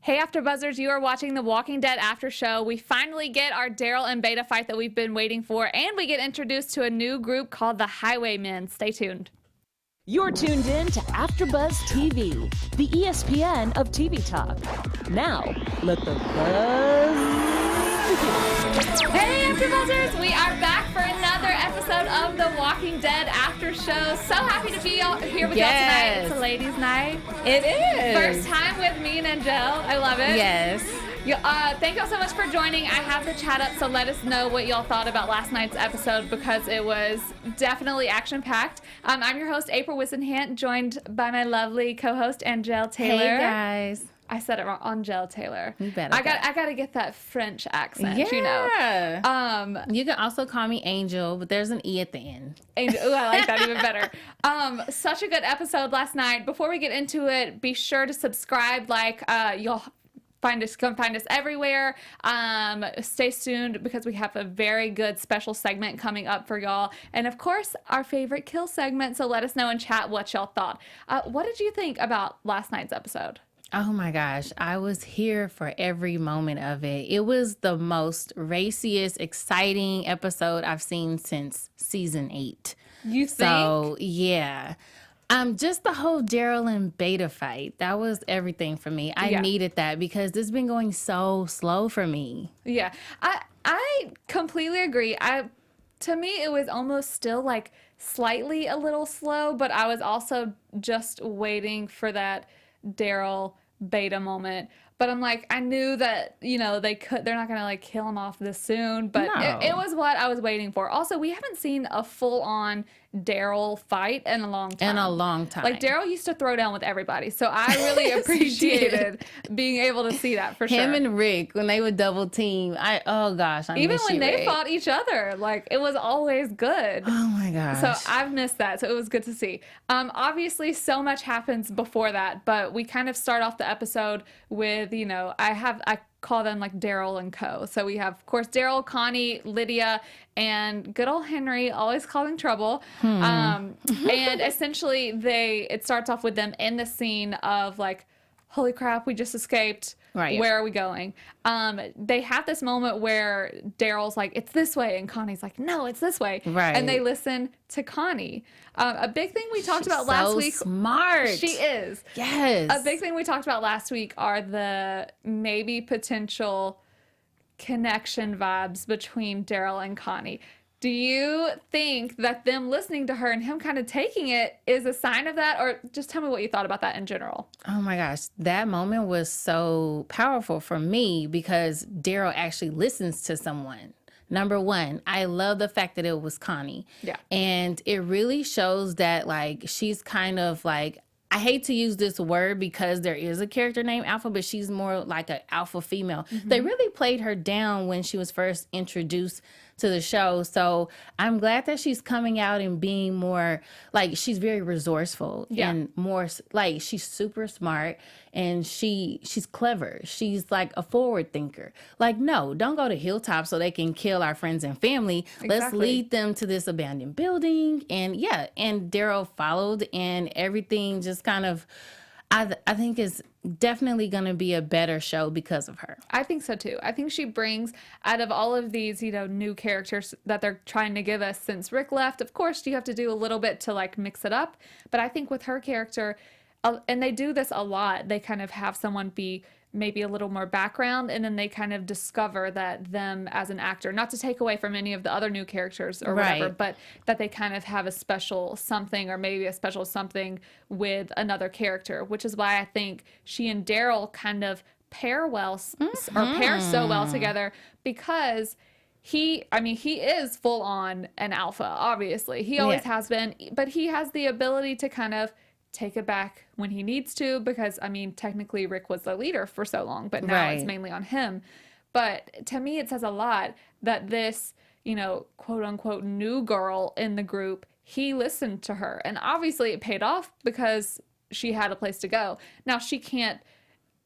Hey, AfterBuzzers, you are watching The Walking Dead After Show. We finally get our Daryl and Beta fight that we've been waiting for, and we get introduced to a new group called the Highwaymen. Stay tuned. You're tuned in to AfterBuzz TV, the ESPN of TV talk. Now, let the buzz begin. Hey, AfterBuzzers! We are back for another episode of The Walking Dead After Show. So happy to be here with y'all tonight. It's a ladies' night. It is. First time with me and Angele. I love it. Yes. Thank y'all so much for joining. I have the chat up, so let us know what y'all thought about last night's episode because it was definitely action-packed. I'm your host, April Whisenhant, joined by my lovely co-host, Angele Taylor. Hey, guys. I said it wrong, Angele Taylor. You better. I got to get that French accent, yeah. you know. You can also call me Angel, but there's an E at the end. Angel, ooh, I like that even better. Such a good episode last night. Before we get into it, be sure to subscribe. You'll come find us everywhere. Stay tuned because we have a very good special segment coming up for y'all. And of course, our favorite kill segment. So let us know in chat what y'all thought. What did you think about last night's episode? Oh my gosh, I was here for every moment of it. It was the most raciest, exciting episode I've seen since season 8. You think? So, yeah. Just the whole Daryl and Beta fight, that was everything for me. I needed that because this has been going so slow for me. Yeah, I completely agree. To me, it was almost still like slightly a little slow, but I was also just waiting for that Daryl Beta moment. But I'm like, I knew that, they're not going to like kill him off this soon, but No. it was what I was waiting for. Also, we haven't seen a full on Daryl fight in a long time. Like Daryl used to throw down with everybody. So I really appreciated being able to see that for sure. Him and Rick, when they would double team, even when they fought each other, like it was always good. Oh my gosh. So I've missed that. So it was good to see. Obviously so much happens before that, but we kind of start off the episode with, I call them like Daryl and Co. So we have, of course, Daryl, Connie, Lydia, and good old Henry, always causing trouble. And essentially it starts off with them in the scene of like, holy crap, we just escaped. Right. Where are we going? They have this moment where Daryl's like, it's this way. And Connie's like, no, it's this way. Right. And they listen to Connie. A big thing we talked about last week. Smart. She is. Yes. A big thing we talked about last week are the maybe potential connection vibes between Daryl and Connie. Do you think that them listening to her and him kind of taking it is a sign of that? Or just tell me what you thought about that in general. Oh my gosh. That moment was so powerful for me because Daryl actually listens to someone. Number one, I love the fact that it was Connie. Yeah. And it really shows that like she's kind of like, I hate to use this word because there is a character named Alpha, but she's more like an alpha female. Mm-hmm. They really played her down when she was first introduced to the show. So I'm glad that she's coming out and being more like she's very resourceful and more like she's super smart and she's clever. She's like a forward thinker. Like, no, don't go to Hilltop so they can kill our friends and family. Exactly. Let's lead them to this abandoned building. And and Daryl followed and everything just kind of, I think is definitely going to be a better show because of her. I think so too. I think she brings out of all of these, new characters that they're trying to give us since Rick left. Of course, you have to do a little bit to like mix it up. But I think with her character, and they do this a lot, they kind of have someone be maybe a little more background and then they kind of discover that them as an actor, not to take away from any of the other new characters or whatever, but that they kind of have a special something or maybe a special something with another character, which is why I think she and Daryl kind of pair well or pair so well together because he is full on an alpha, obviously. He always has been, but he has the ability to kind of take it back when he needs to because, technically Rick was the leader for so long, but now it's mainly on him. But to me, it says a lot that this, quote unquote new girl in the group, he listened to her. And obviously it paid off because she had a place to go. Now she can't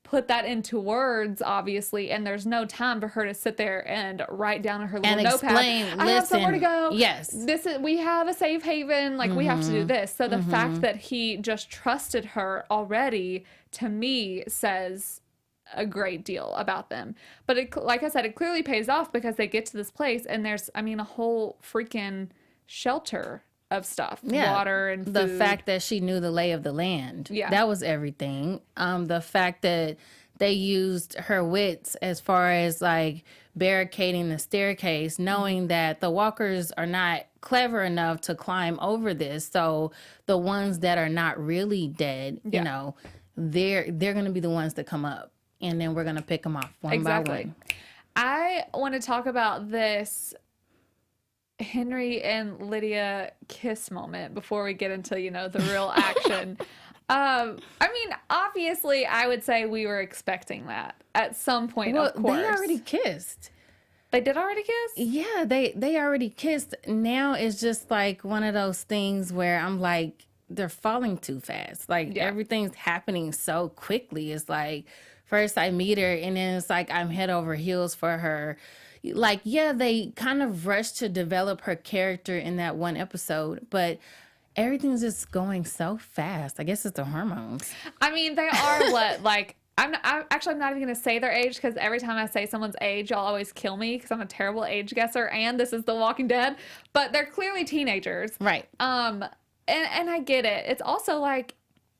put that into words, obviously, and there's no time for her to sit there and write down in her little notepad. I have somewhere to go. Yes. We have a safe haven. Like, we have to do this. So the fact that he just trusted her already, to me, says a great deal about them. But it, like I said, it clearly pays off because they get to this place and there's, I mean, a whole freaking shelter of stuff, water and food. The fact that she knew the lay of the land, that was everything. The fact that they used her wits as far as like barricading the staircase, knowing that the walkers are not clever enough to climb over this. So the ones that are not really dead, you know, they're going to be the ones that come up, and then we're going to pick them off one by one. I want to talk about this Henry and Lydia kiss moment before we get into, you know, the real action. I mean, obviously, I would say we were expecting that at some point, of course. They already kissed. They did already kiss? Yeah, they already kissed. Now it's just like one of those things where I'm like, they're falling too fast. Like, everything's happening so quickly. It's like, first I meet her, and then it's like I'm head over heels for her. Like, yeah, they kind of rushed to develop her character in that one episode, but everything's just going so fast. I guess it's the hormones. I mean, they are what, like, I'm not even going to say their age, because every time I say someone's age, y'all always kill me because I'm a terrible age guesser, and this is The Walking Dead. But they're clearly teenagers. Right. And I get it. It's also like,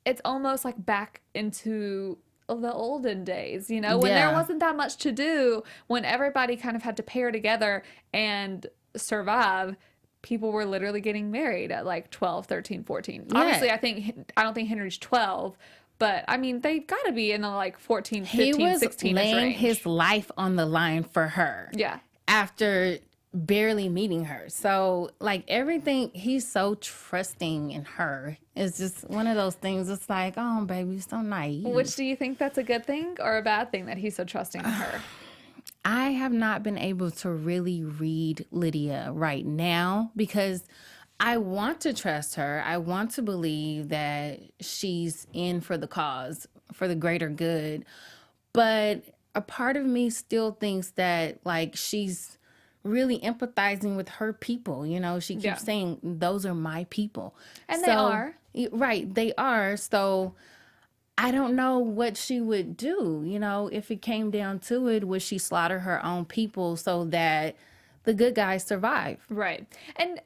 it's almost like back into the olden days, you know, when there wasn't that much to do, when everybody kind of had to pair together and survive. People were literally getting married at like 12, 13, 14. Yeah. Obviously, I don't think Henry's 12, but I mean, they've got to be in the like 14, 15, 16 range. He was laying his life on the line for her. Yeah. After barely meeting her. So like everything, he's so trusting in her. It's just one of those things. It's like, oh, baby, you're so naive. Which, do you think that's a good thing or a bad thing that he's so trusting in her? I have not been able to really read Lydia right now because I want to trust her. I want to believe that she's in for the cause, for the greater good. But a part of me still thinks that, like, she's really empathizing with her people. You know, she keeps saying, those are my people. And they are. Right, they are. So I don't know what she would do, you know, if it came down to it. Would she slaughter her own people so that the good guys survive? Right. And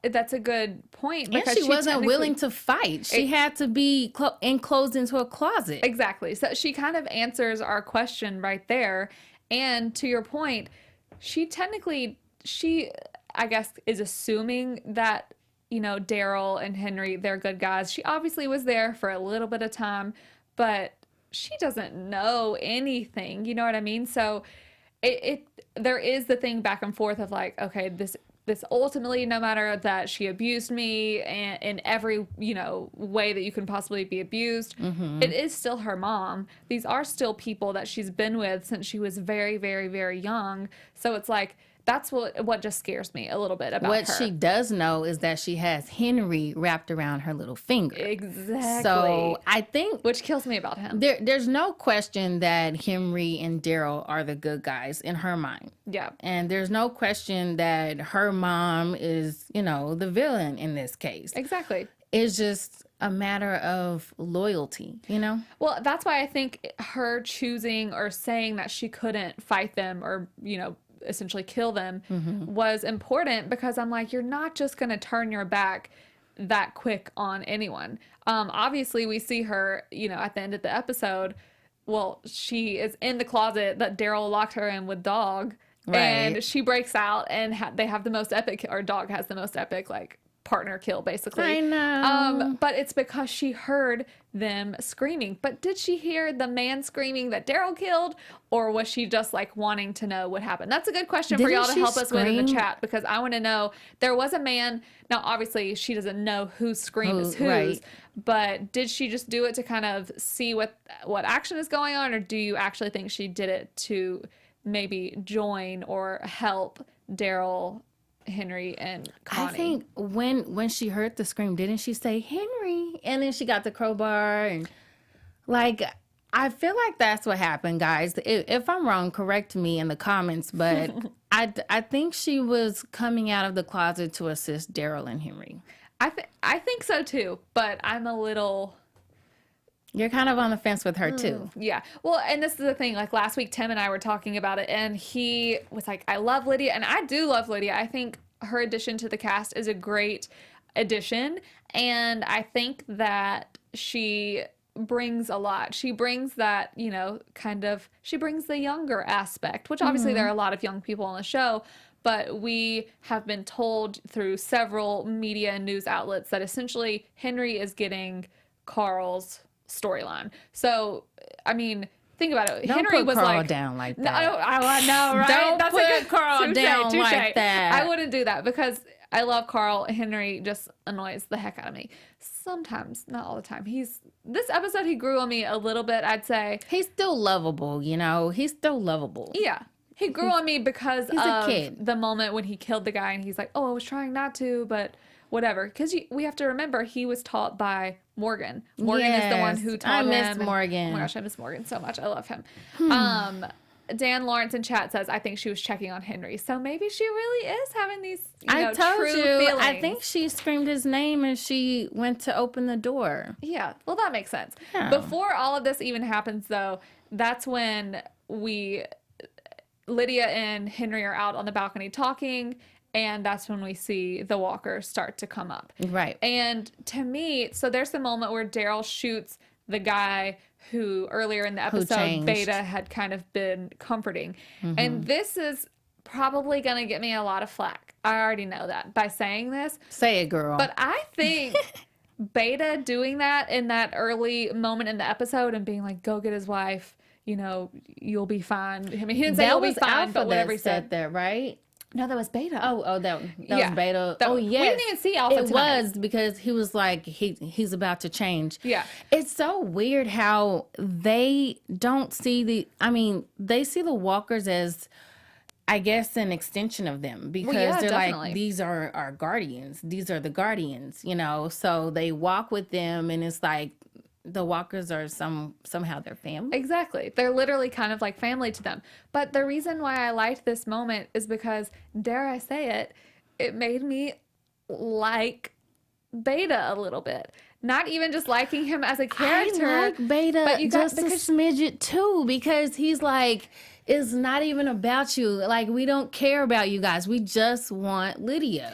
that's a good point. Because she wasn't willing to fight. She had to be enclosed into a closet. Exactly. So she kind of answers our question right there. And to your point, she, I guess, is assuming that, you know, Daryl and Henry, they're good guys. She obviously was there for a little bit of time, but she doesn't know anything. You know what I mean? So there is the thing back and forth of like, okay, this ultimately, no matter that she abused me and in every, you know, way that you can possibly be abused, it is still her mom. These are still people that she's been with since she was very, very, very young. So it's like, that's what just scares me a little bit about her. What she does know is that she has Henry wrapped around her little finger. Exactly. So I think... Which kills me about him. There's no question that Henry and Daryl are the good guys in her mind. Yeah. And there's no question that her mom is, you know, the villain in this case. Exactly. It's just a matter of loyalty, you know? Well, that's why I think her choosing or saying that she couldn't fight them or, you know, essentially kill them was important, because I'm like, you're not just going to turn your back that quick on anyone. Obviously we see her, you know, at the end of the episode, well, she is in the closet that Daryl locked her in with Dog, and she breaks out and they have the most epic, or Dog has the most epic, like, partner kill, basically. I know. But it's because she heard them screaming. But did she hear the man screaming that Daryl killed, or was she just like wanting to know what happened? That's a good question for y'all to help us with in the chat, because I want to know. There was a man. Now, obviously, she doesn't know whose scream is whose, but did she just do it to kind of see what action is going on, or do you actually think she did it to maybe join or help Daryl, Henry, and Connie? I think when she heard the scream, didn't she say Henry? And then she got the crowbar, and like, I feel like that's what happened, guys. If I'm wrong, correct me in the comments, but I think she was coming out of the closet to assist Daryl and Henry. I think so too, but I'm a little You're kind of on the fence with her too. Yeah. Well, and this is the thing. Like last week, Tim and I were talking about it, and he was like, I love Lydia. And I do love Lydia. I think her addition to the cast is a great addition. And I think that she brings a lot. She brings that, you know, she brings the younger aspect, which obviously there are a lot of young people on the show. But we have been told through several media and news outlets that essentially Henry is getting Carl's storyline. So, I mean, think about it. Don't Henry put was Carl like, down like that. No, I know, right? Don't That's put Carl touche, down touche. like that. I wouldn't do that because I love Carl. Henry just annoys the heck out of me. Sometimes, not all the time. This episode, he grew on me a little bit, I'd say. He's still lovable, you know. He's still lovable. Yeah. He grew on me because he's a of kid. the moment when he killed the guy and he's like, oh, I was trying not to, but whatever. Because we have to remember he was taught by Morgan. Morgan is the one who taught him. I miss Morgan. Oh my gosh, I miss Morgan so much. I love him. Dan Lawrence in chat says, I think she was checking on Henry. So maybe she really is having these, I told true you. feelings. I think she screamed his name as she went to open the door. Yeah, well, that makes sense. Yeah. Before all of this even happens, though, that's when Lydia and Henry are out on the balcony talking, and that's when we see the walkers start to come up. Right. And to me, so there's the moment where Daryl shoots the guy who earlier in the episode changed. Beta had kind of been comforting. And this is probably going to get me a lot of flack. I already know that by saying this. Say it, girl. But I think Beta doing that in that early moment in the episode and being like, go get his wife, you know, you'll be fine. I mean, he didn't say you'll be fine, Alpha but whatever that he said. said that, right? No, that was Beta. Oh, that Yeah. was Beta. That- Oh, we yes. didn't even see Alpha It tonight. was because he was like, he's about to change. Yeah. It's so weird how they don't see they see the walkers as, I guess, an extension of them because yeah, they're definitely. like, these are our guardians. These are the guardians, you know? So they walk with them and it's like the walkers are somehow their family. Exactly. They're literally kind of like family to them. But the reason why I liked this moment is because, dare I say it, it made me like Beta a little bit. Not even just liking him as a character. I like Beta but you got, just a because smidget too because he's like, it's not even about you. Like, we don't care about you guys. We just want Lydia.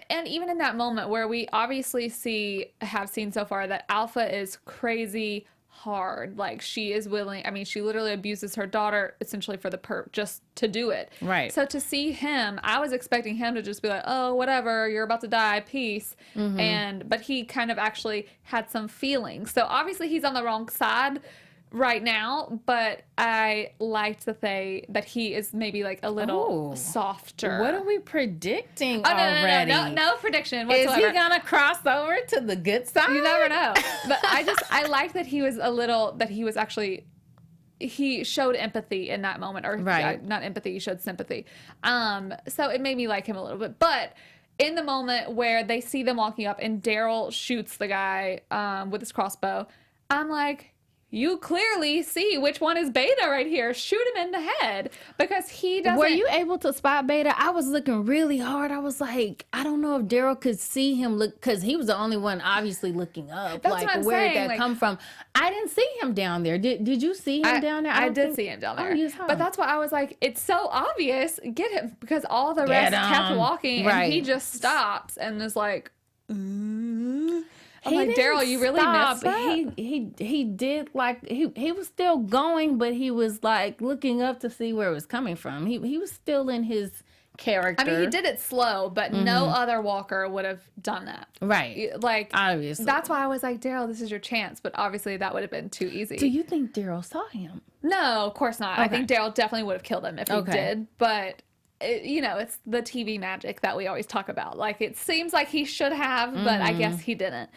And even in that moment where we obviously have seen so far that Alpha is crazy hard. Like, she is willing. I mean, she literally abuses her daughter essentially for the just to do it. Right. So to see him, I was expecting him to just be like, oh, whatever, you're about to die, peace. But he kind of actually had some feelings. So obviously he's on the wrong side right now, but I liked that he is maybe like a little softer. What are we predicting Oh, already? no prediction Is whatsoever. he gonna cross over to the good side? You never know. But I liked that he was actually, he showed empathy in that moment, or Right. not empathy, he showed sympathy. So it made me like him a little bit. But in the moment where they see them walking up and Daryl shoots the guy with his crossbow, I'm like, you clearly see which one is Beta right here. Shoot him in the head because he doesn't. Were you able to spot Beta? I was looking really hard. I was like, I don't know if Daryl could see him look, because he was the only one obviously looking up. That's like, what I'm where saying, did that like- come from? I didn't see him down there. Did you see him down there? I don't did think- see him down there. Oh, you saw but him. that's why I was like, it's so obvious. Get him, because all the rest Get kept him. walking, Right. and he just stops and is like, I'm He like, didn't Daryl, you really stop. missed that? He did, like, he was still going, but he was like looking up to see where it was coming from. He was still in his character. I mean, he did it slow, but no other walker would have done that. Right. Like, Obviously. that's why I was like, Daryl, this is your chance. But obviously, that would have been too easy. Do you think Daryl saw him? No, of course not. I Okay. think Daryl definitely would have killed him if he did. But, it's the TV magic that we always talk about. Like, it seems like he should have, but I guess he didn't.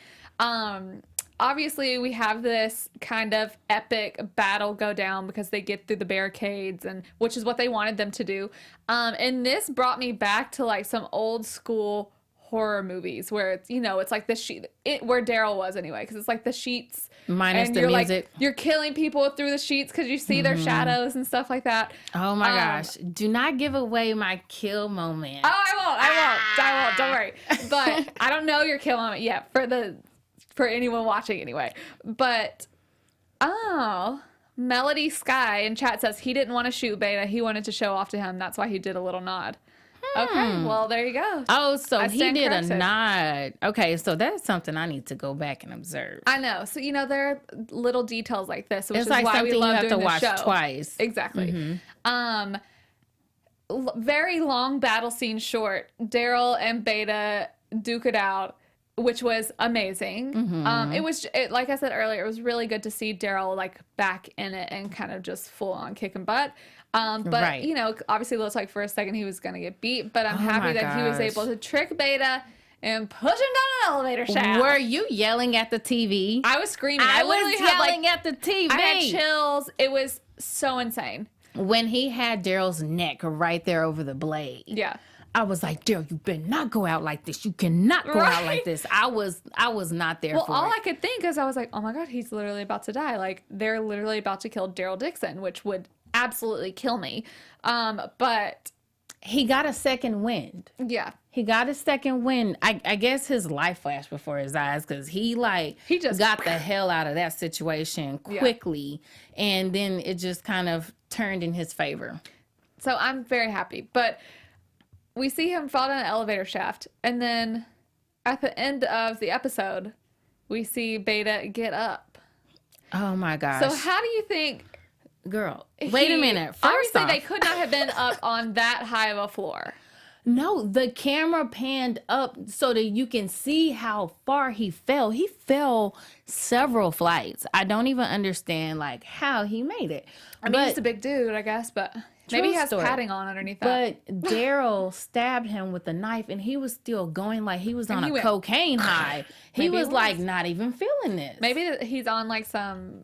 Obviously, we have this kind of epic battle go down because they get through the barricades, and which is what they wanted them to do. And this brought me back to like some old school horror movies where it's, it's like the sheet, where Daryl was anyway, because it's like the sheets Minus and the you're music. like, you're killing people through the sheets because you see their shadows and stuff like that. Oh my gosh. Do not give away my kill moment. Oh, I won't. Don't worry. But I don't know your kill moment yet for anyone watching anyway. But Oh, Melody Sky in chat says he didn't want to shoot Beta. He wanted to show off to him. That's why he did a little nod. Okay, well, there you go. Oh, so I he stand did corrected. a nod. Okay, so that's something I need to go back and observe. I know. So, there are little details like this, which It's is like why something we you love have to doing this watch show. twice. Exactly. Very long battle scene short. Daryl and Beta duke it out, which was amazing. Like I said earlier, it was really good to see Daryl like back in it and kind of just full on kicking butt. But Right. obviously it looks like for a second he was gonna get beat, but I'm Oh happy my that he was gosh. able to trick Beta and push him down an elevator shaft. Were you yelling at the TV? I was screaming. I literally was had yelling at the TV. I had chills. It was so insane. When he had Daryl's neck right there over the blade. Yeah. I was like, Daryl, you better not go out like this. You cannot go out Right. like this. I was not there Well, for all it. I could think is I was like, oh my God, he's literally about to die. Like, they're literally about to kill Daryl Dixon, which would absolutely kill me. But He got a second wind. yeah, He got a second wind. I guess his life flashed before his eyes because he just- got the hell out of that situation quickly. And then it just kind of turned in his favor. so I'm very happy. But we see him fall down an elevator shaft. And then at the end of the episode, we see Beta get up. Oh my gosh. So how do you think... Girl, wait a minute. First Obviously, off, they could not have been up on that high of a floor. no, the camera panned up so that you can see how far he fell. He fell several flights. I don't even understand like how he made it. I mean, he's a big dude, I guess, but maybe he has story. padding on underneath that. But Daryl stabbed him with a knife and he was still going like he was on he a went, cocaine high. He Maybe he was was. like not even feeling this. Maybe he's on like some,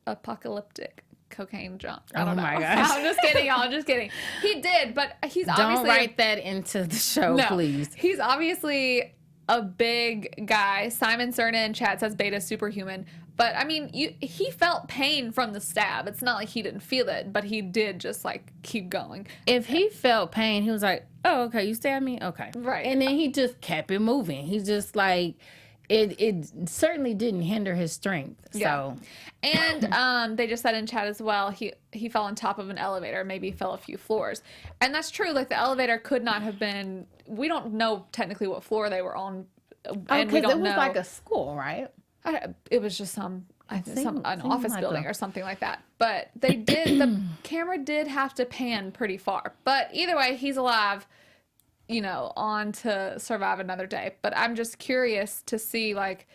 apocalyptic cocaine junk. I don't know. my gosh. I'm just kidding, y'all. I'm just kidding. He did, but he's Don't obviously write that into the show, no, please. He's obviously a big guy. Simon Cerna in chat says Beta's superhuman. But I mean, he felt pain from the stab. It's not like he didn't feel it, but he did just like keep going. If he felt pain, he was like, "Oh, okay, you stabbed me, okay." Right. And then he just kept it moving. He just like it certainly didn't hinder his strength. Yeah. So And they just said in chat as well, he fell on top of an elevator, maybe fell a few floors. And that's true. Like the elevator could not have been, we don't know technically what floor they were on. And we because don't it was know. like a school, right? It was just an seemed office like building a- or something like that. But the camera did have to pan pretty far. But either way, he's alive, on to survive another day. But I'm just curious to see, like,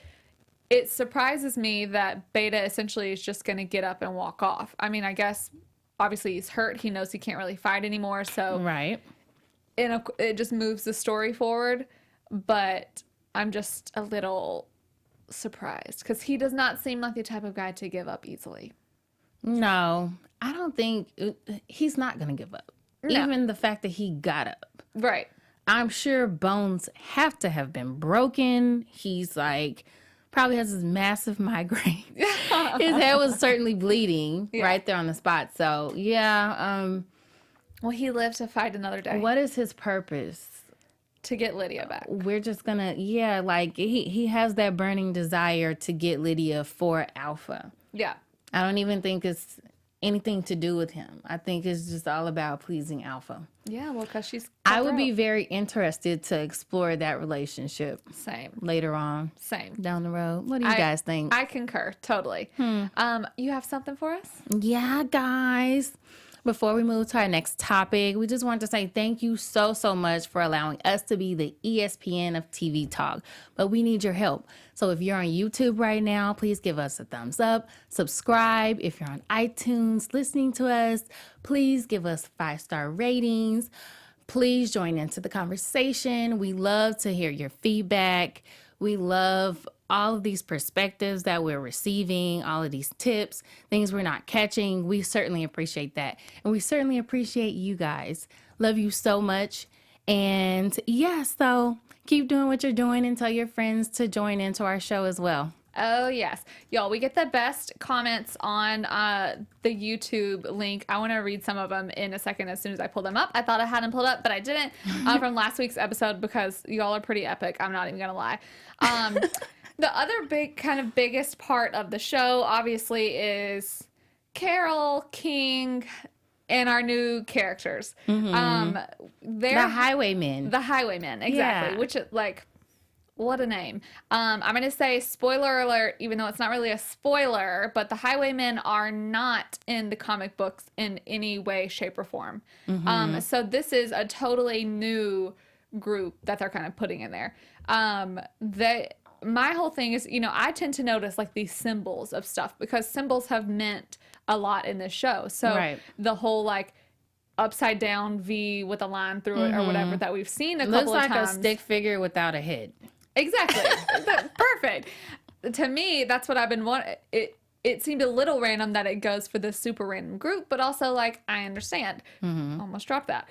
it surprises me that Beta essentially is just going to get up and walk off. I mean, I guess obviously he's hurt. He knows he can't really fight anymore. So Right. it just moves the story forward. But I'm just a little surprised because he does not seem like the type of guy to give up easily. No, I don't think he's not going to give up. No. Even the fact that he got up. Right. I'm sure bones have to have been broken. He's like, probably has this massive migraine. His head was certainly bleeding right there on the spot. So, yeah. Well, he lived to fight another day What is his purpose? to get Lydia back. We're just gonna, like he has that burning desire to get Lydia for Alpha. Yeah. I don't even think it's anything to do with him. I think it's just all about pleasing Alpha. Yeah, well, because she's I would be cutthroat. very interested to explore that relationship Same. later on Same. down the road. What do you guys think? I concur. Totally. You have something for us? Yeah, guys. Before we move to our next topic, we just wanted to say thank you so much for allowing us to be the ESPN of TV talk. But we need your help. So if you're on YouTube right now, please give us a thumbs up, subscribe. If you're on iTunes listening to us, please give us 5-star ratings. Please join into the conversation. We love to hear your feedback. We love all of these perspectives that we're receiving, all of these tips, things we're not catching. We certainly appreciate that. And we certainly appreciate you guys. Love you so much. And so keep doing what you're doing and tell your friends to join into our show as well. Oh, yes. Y'all, we get the best comments on the YouTube link. I want to read some of them in a second as soon as I pull them up. I thought I had them pulled up, but I didn't from last week's episode because y'all are pretty epic. I'm not even going to lie. The other biggest part of the show, obviously, is Carol, King, and our new characters. The Highwaymen. The Highwaymen, exactly. Yeah. Which, like, what a name. I'm going to say spoiler alert, even though it's not really a spoiler, but the Highwaymen are not in the comic books in any way, shape, or form. So this is a totally new group that they're kind of putting in there. My whole thing is, I tend to notice like these symbols of stuff because symbols have meant a lot in this show. So the whole like upside down V with a line through it or whatever that we've seen a couple of times. Looks like a stick figure without a head. Exactly. Perfect. To me, that's what I've been wanting. It seemed a little random that it goes for this super random group, but also like I understand. Almost dropped that.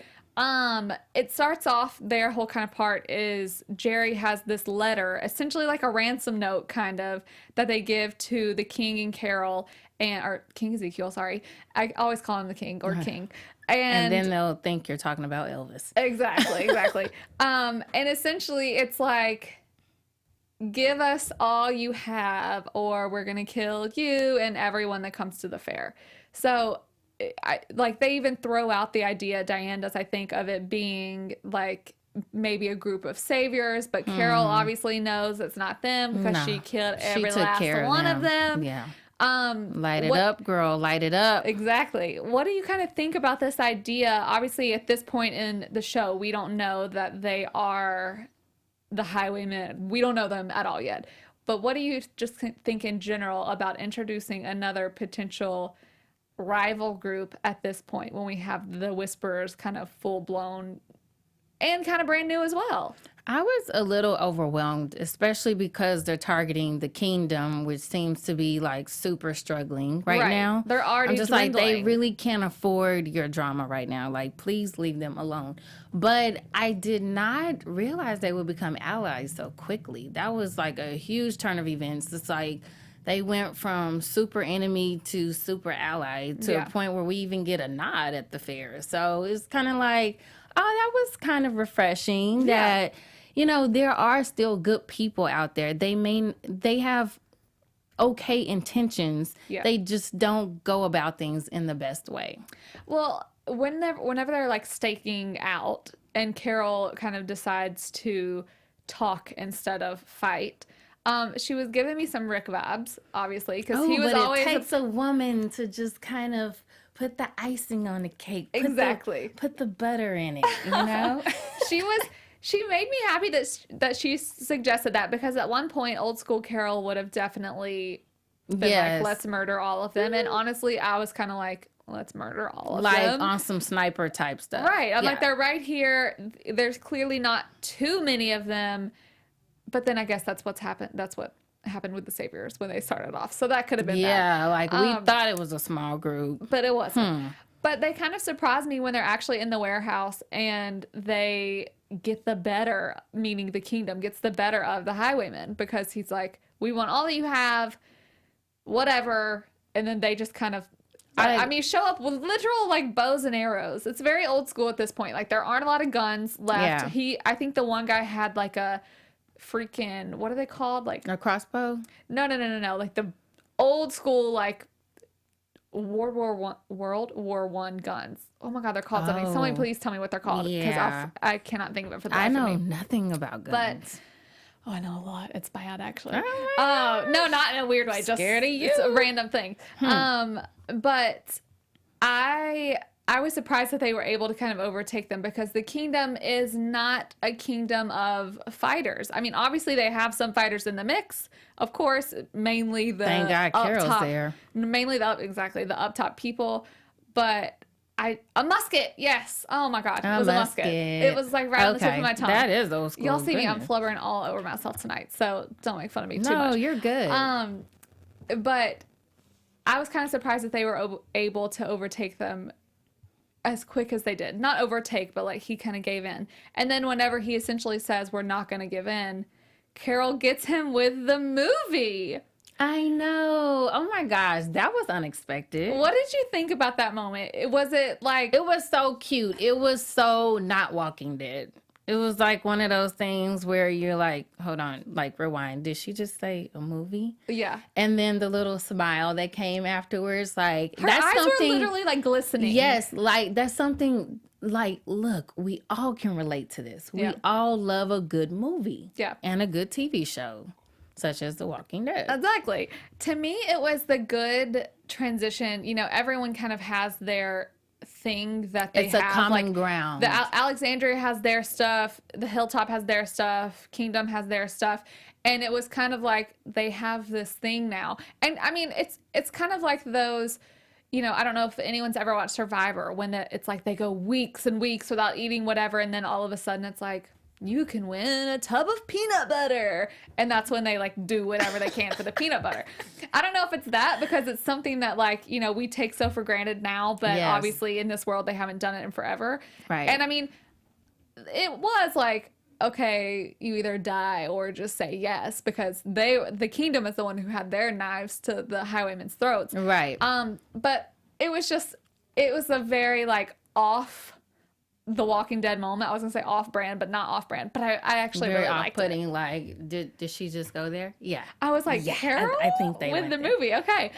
It starts off, their whole kind of part is Jerry has this letter, essentially like a ransom note kind of, that they give to the King and Carol or King Ezekiel, sorry. I always call him the King or King. And then they'll think you're talking about Elvis. Exactly. And essentially it's like, give us all you have or we're going to kill you and everyone that comes to the fair. So they even throw out the idea, Diane does, I think, of it being like maybe a group of saviors, but Carol obviously knows it's not them because she killed every last one of them. Yeah. Light it up, girl, light it up. Exactly. What do you kind of think about this idea? Obviously, at this point in the show, we don't know that they are the Highwaymen. We don't know them at all yet. But what do you just think in general about introducing another potential rival group at this point when we have the Whisperers kind of full blown and kind of brand new as well? I was a little overwhelmed, especially because they're targeting the kingdom, which seems to be like super struggling right now. They're already I'm just dwindling. like, they really can't afford your drama right now. Like, please leave them alone. But I did not realize they would become allies so quickly. That was like a huge turn of events. It's like they went from super enemy to super ally to a point where we even get a nod at the fair. So it's kind of like, oh, that was kind of refreshing that, there are still good people out there. They have okay intentions. Yeah. They just don't go about things in the best way. Well, whenever they're like staking out and Carol kind of decides to talk instead of fight, she was giving me some Rick vibes, obviously, because he was always. It takes a woman to just kind of put the icing on the cake. Put the butter in it, She made me happy that she suggested that because at one point, old school Carol would have definitely been like, let's murder all of them. And honestly, I was kind of like, let's murder all of them. Like on some sniper type stuff. Right. I'm like, they're right here. There's clearly not too many of them. But then I guess that's what's happened. That's what happened with the Saviors when they started off. So that could have been that. Like we thought it was a small group. But it wasn't. But they kind of surprised me when they're actually in the warehouse and they get the better, meaning the kingdom gets the better of the Highwaymen because he's like, we want all that you have, whatever. And then they just kind of, show up with literal like bows and arrows. It's very old school at this point. Like there aren't a lot of guns left. Yeah. I think the one guy had like a freaking, what are they called? Like a crossbow? No. Like the old school, like World War One guns. Oh my God, they're called something. Somebody please tell me what they're called because I cannot think of it for the life of me. I know nothing about guns. But I know a lot. It's bad actually. No, not in a weird way. Scared of you. It's a random thing. But I was surprised that they were able to kind of overtake them because the kingdom is not a kingdom of fighters. I mean, obviously they have some fighters in the mix, of course, mainly the thank God Carol's there. Mainly the up top people, but a musket, yes. Oh my God, it was a musket. It was like right on the tip of my tongue. That is old school. Y'all see me, I'm flubbering all over myself tonight, so don't make fun of me too much. No, you're good. But I was kind of surprised that they were able to overtake them as quick as they did. Not overtake, but like he kind of gave in. And then whenever he essentially says, we're not going to give in, Carol gets him with the movie. I know. Oh my gosh, that was unexpected. What did you think about that moment? Was it like... It was so cute. It was so not Walking Dead. It was like one of those things where you're like, hold on, like rewind. Did she just say a movie? Yeah. And then the little smile that came afterwards, like Her that's eyes something. were literally like glistening. Yes, like that's something. Like, look, we all can relate to this. We Yeah. all love a good movie, Yeah. and a good TV show, such as The Walking Dead. Exactly. To me, it was the good transition. You know, everyone kind of has their thing that they It's have. a common like, ground. The Alexandria has their stuff. The Hilltop has their stuff. Kingdom has their stuff. And it was kind of like they have this thing now. And I mean, it's kind of like those, you know, I don't know if anyone's ever watched Survivor when it's like they go weeks and weeks without eating whatever. And then all of a sudden it's like, you can win a tub of peanut butter. And that's when they like do whatever they can for the peanut butter. I don't know if it's that because it's something that like, you know, we take so for granted now, but Yes. obviously in this world they haven't done it in forever. Right. And I mean, it was like, okay, you either die or just say yes because the kingdom is the one who had their knives to the highwaymen's throats. Right. But it was a very like off the Walking Dead moment. I was gonna say off brand, but not off brand. But I actually Very really liked it. off-putting. Like, did she just go there? Yeah. I was like, Yeah, Carol? I think they with went the there. movie. Okay.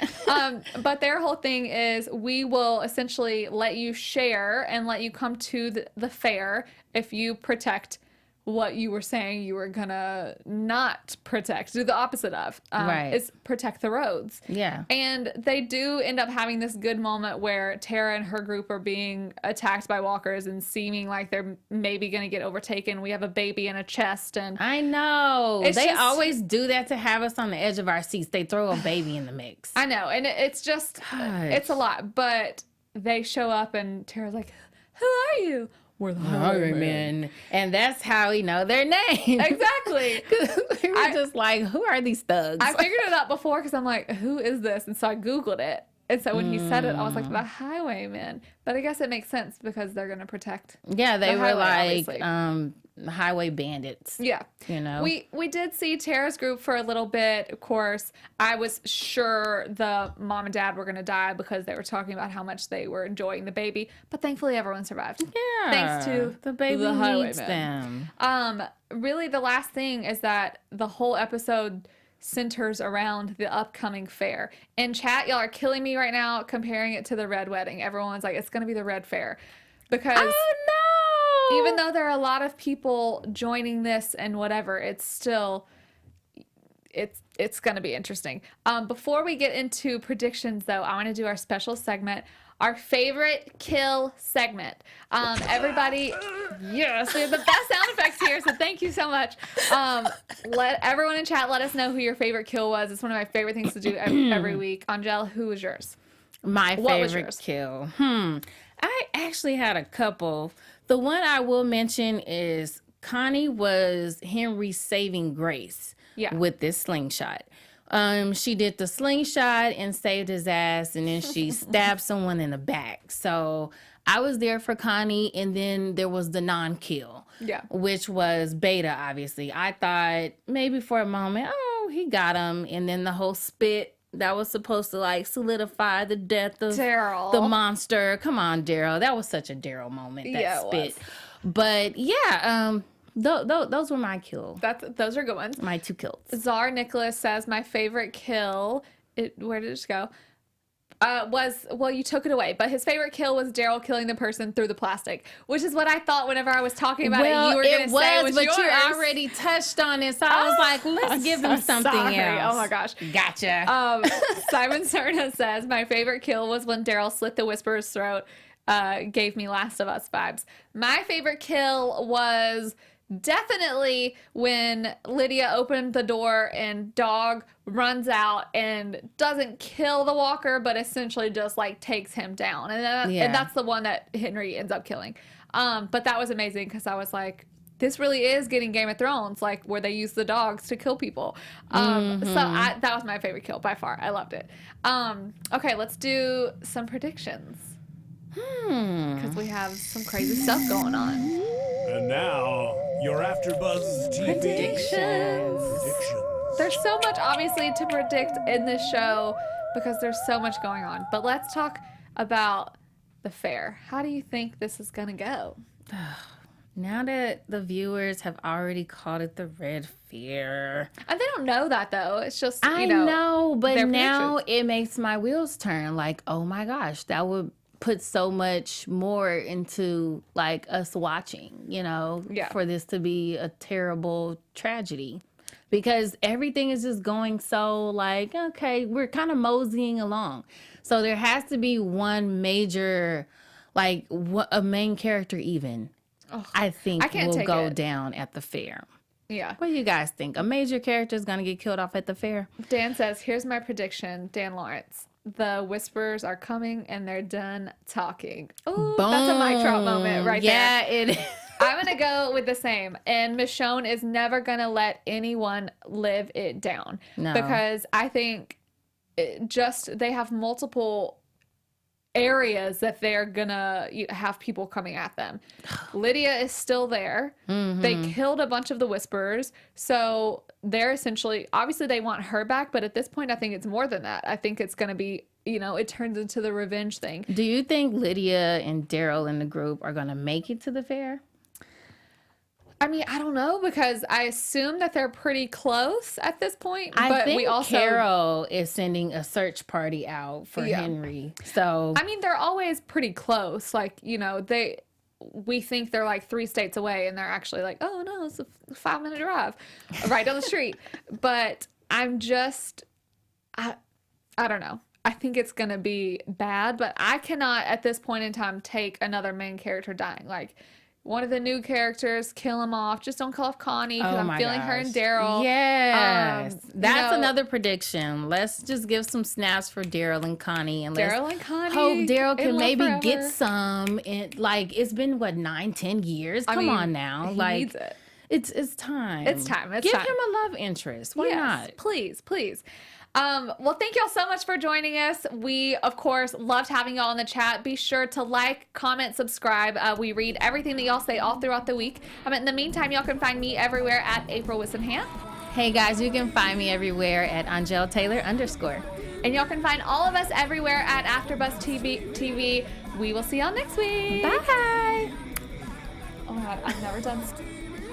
But their whole thing is we will essentially let you share and let you come to the fair if you protect what you were saying you were gonna not protect, do the opposite of. Right. Is protect the roads. Yeah. And they do end up having this good moment where Tara and her group are being attacked by walkers and seeming like they're maybe going to get overtaken. We have a baby in a chest and I know. It's They just- always do that to have us on the edge of our seats. They throw a baby in the mix. I know. And it's just, Gosh. it's a lot. But they show up and Tara's like, who are you? We're the Highwaymen. Highwaymen. And that's how we know their name. Exactly. We were just like, who are these thugs? I figured it out before because I'm like, who is this? And so I Googled it. And so when he said it, I was like, the Highwaymen. But I guess it makes sense because they're going to protect. Yeah, they The were highway, like obviously. highway bandits. Yeah. You know? We did see Tara's group for a little bit. Of course, I was sure the mom and dad were going to die because they were talking about how much they were enjoying the baby. But thankfully, everyone survived. Yeah. Thanks to the baby the needs Highwaymen. them. Really, the last thing is that the whole episode centers around the upcoming fair. In chat, y'all are killing me right now comparing it to the Red Wedding. Everyone's like, it's going to be the Red Fair. Because Oh no! even though there are a lot of people joining this and whatever, it's still it's going to be interesting. Before we get into predictions, though, I want to do our special segment, our favorite kill segment. Everybody, yes, we have the best sound effects here, so thank you so much. Let everyone in chat let us know who your favorite kill was. It's one of my favorite things to do every week. Angele, who was yours? My What was favorite yours? kill. I actually had a couple. The one I will mention is Connie was Henry saving Grace with this slingshot. She did the slingshot and saved his ass, and then she stabbed someone in the back. So I was there for Connie, and then there was the non-kill, which was Beta, obviously. I thought maybe for a moment, oh, he got him, and then the whole spit that was supposed to like solidify the death of Daryl. the monster. Come on, Daryl. That was such a Daryl moment, that Yeah, it spit. was. But yeah, those were my kills. Those are good ones. My two kills. Czar Nicholas says my favorite kill. Where did it go? You took it away, but his favorite kill was Daryl killing the person through the plastic, which is what I thought whenever I was talking about it. You were going to say it was but yours. you already touched on it, so I was like, let's give them something sorry. else. Oh my gosh. Gotcha. Simon Cerna says my favorite kill was when Daryl slit the Whisperer's throat. Gave me Last of Us vibes. My favorite kill was definitely when Lydia opened the door and Dog runs out and doesn't kill the walker, but essentially just like takes him down. And that's the one that Henry ends up killing. But that was amazing because I was like, this really is getting Game of Thrones, like where they use the dogs to kill people. So that was my favorite kill by far. I loved it. Okay, let's do some predictions. Because we have some crazy stuff going on. And now, your AfterBuzz TV Predictions. There's so much, obviously, to predict in this show because there's so much going on. But let's talk about the fair. How do you think this is going to go? Now that the viewers have already called it the red fear. And they don't know that though. It's just, I know, but their now predictions. it makes my wheels turn. Like, oh my gosh, that would put so much more into like us watching, Yeah. for this to be a terrible tragedy. Because everything is just going so like, okay, we're kind of moseying along. So there has to be one major, like a main character even, I think I can't will take go it. down at the fair. Yeah. What do you guys think? A major character is going to get killed off at the fair? Dan says, here's my prediction, Dan Lawrence. The whispers are coming and they're done talking. Ooh, that's a mic drop moment right there. Yeah, it is. I'm going to go with the same. And Michonne is never going to let anyone live it down. No. Because I think they have multiple areas that they're going to have people coming at them. Lydia is still there. Mm-hmm. They killed a bunch of the Whisperers. So they're essentially, obviously they want her back. But at this point, I think it's more than that. I think it's going to be, it turns into the revenge thing. Do you think Lydia and Daryl in the group are going to make it to the fair? I mean, I don't know because I assume that they're pretty close at this point. I but think we also, Carol is sending a search party out for Henry. So I mean, they're always pretty close. Like, we think they're like 3 states away and they're actually like, oh no, it's a 5-minute drive right down the street. But I'm just, I don't know. I think it's going to be bad, but I cannot at this point in time take another main character dying. Like, one of the new characters, kill him off. Just don't kill off Connie because I'm feeling her and Daryl. Yes. That's know- another prediction. Let's just give some snaps for Daryl and Connie. And Daryl and Connie. hope Daryl in can love maybe get forever. some. It's been, 9-10 years? Come mean, on now. he Like, needs it. It's time. It's time. It's Give time. him a love interest. Why Yes, not? please. Well, thank y'all so much for joining us. We, of course, loved having y'all in the chat. Be sure to like, comment, subscribe. We read everything that y'all say all throughout the week. In the meantime, y'all can find me everywhere at April Whisenhant. Hey guys, you can find me everywhere at Angele Taylor _. And y'all can find all of us everywhere at AfterBuzz TV. We will see y'all next week. Bye. Oh my God, I've never done this.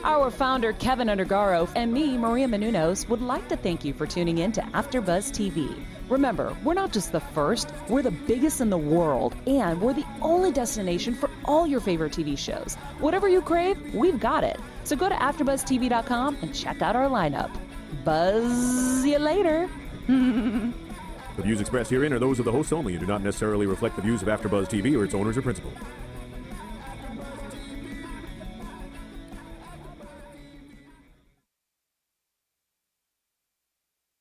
Our founder, Kevin Undergaro, and me, Maria Menounos, would like to thank you for tuning in to AfterBuzz TV. Remember, we're not just the first, we're the biggest in the world, and we're the only destination for all your favorite TV shows. Whatever you crave, we've got it. So go to AfterBuzzTV.com and check out our lineup. Buzz you later. The views expressed herein are those of the hosts only and do not necessarily reflect the views of AfterBuzz TV or its owners or principals.